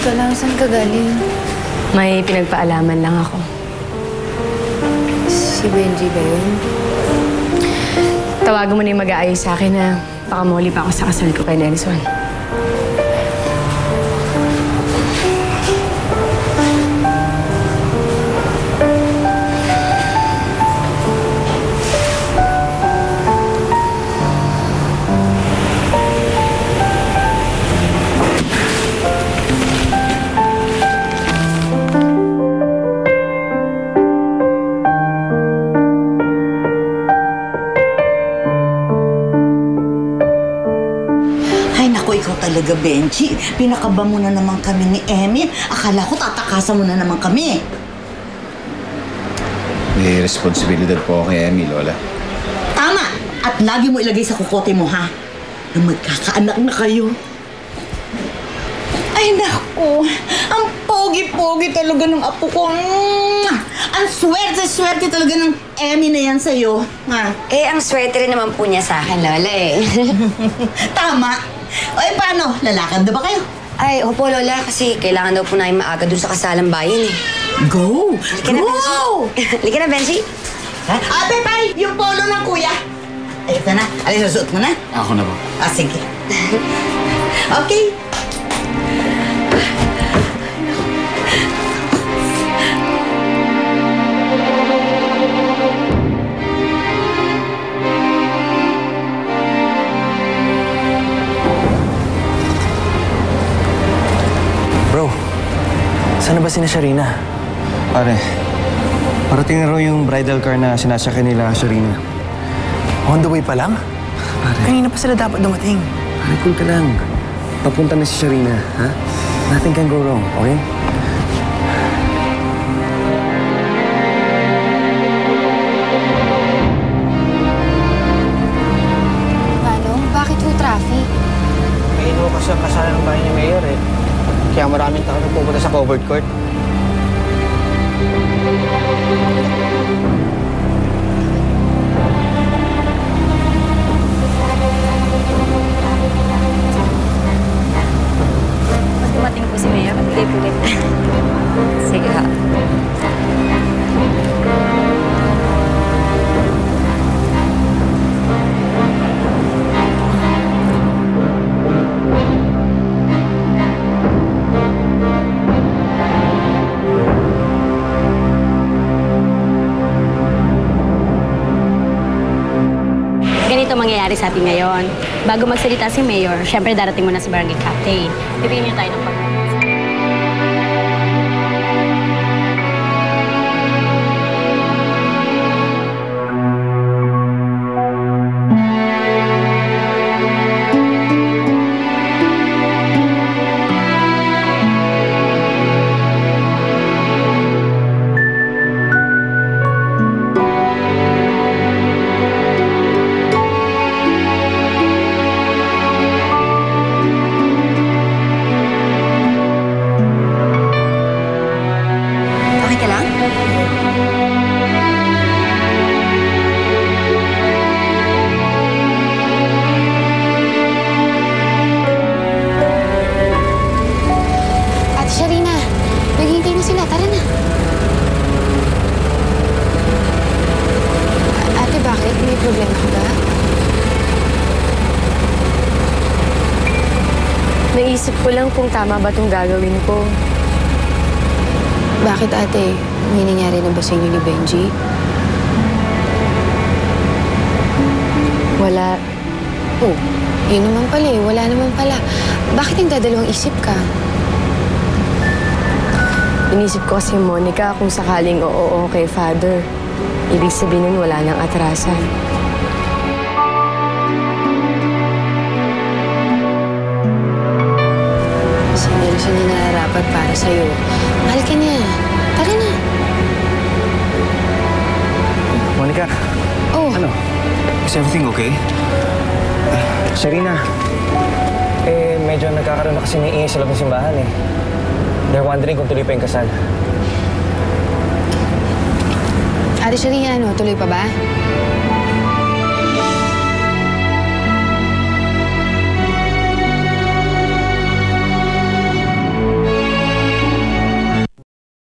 ka lang. Saan ka galing? May pinagpaalaman lang ako. Si Benji ba yun? Tawagan mo na yung mag-aayos sa akin na baka muli pa ako sa kasal ko kay Nelson. Ikaw talaga, Benji. Pinakaba mo na naman kami ni Emmy. Akala ko tatakasan mo na naman kami. May responsibilidad po ako kay Emmy, Lola. Tama! At lagi mo ilagay sa kukote mo, ha? Na magkakaanak na kayo. Ay, naku! Ang pogi-pogi talaga ng apo ko. Ang swerte-swerte talaga ng Emmy na yan sa'yo. Ha? Eh, ang swerte rin naman po niya sa akin, Lola eh. Tama! O, paano? Lalakad na ba kayo? Ay, opo, Lola, kasi kailangan daw po namin maaga dun sa kasalang bayan eh. Go! Halika na, Benji. Halika na, Benji. Ate, pay! Yung polo ng kuya. Ito na. Alin, susuot mo na? Ako na po. Sige. Okay. Bro, saan na ba sina Sharina? Pare, Parating na raw yung bridal car na sinasakyan nila, Sharina. On the way pa lang? pare, Kanina pa sila dapat dumating. Pare, cool ka lang. Papunta na si Sharina, ha? Nothing can go wrong, okay? Manong, bakit ho traffic? May ino kasi ang kasala ng bahay ni Mayor eh. Kaya maraming tao nagpupunta sa covered court. Pag dumating po si Mayor, magbigay po rin. Sige ha. Ganito mangyayari sa atin ngayon. Bago magsalita si Mayor, syempre darating muna si Barangay Captain. Bibigyan niyo tayo ng Okay ka lang? Ate Sharina, naghihintay na sila. Tara na. Ate, bakit? May problema ka ba? Naisip ko lang kung tama ba itong gagawin ko. Bakit, ate? May nangyari na ba sa inyo ni Benji? Wala. Oh, yun naman pala eh. Wala naman pala. Bakit nagdadalawang isip ka? Inisip ko kasi, Monica, kung sakaling oo kay Father, ibig sabihin nun wala nang atrasan. Si Nelson na nararapat para sa'yo. Mahal ka niya. Tara na. Monica, Oh, ano? Is everything okay? Sharina, medyo nagkakaroon na kasi ng ingay sa loob ng simbahan eh. They're wondering kung tuloy pa yung kasal. Ate Sharina, ano? Tuloy pa ba?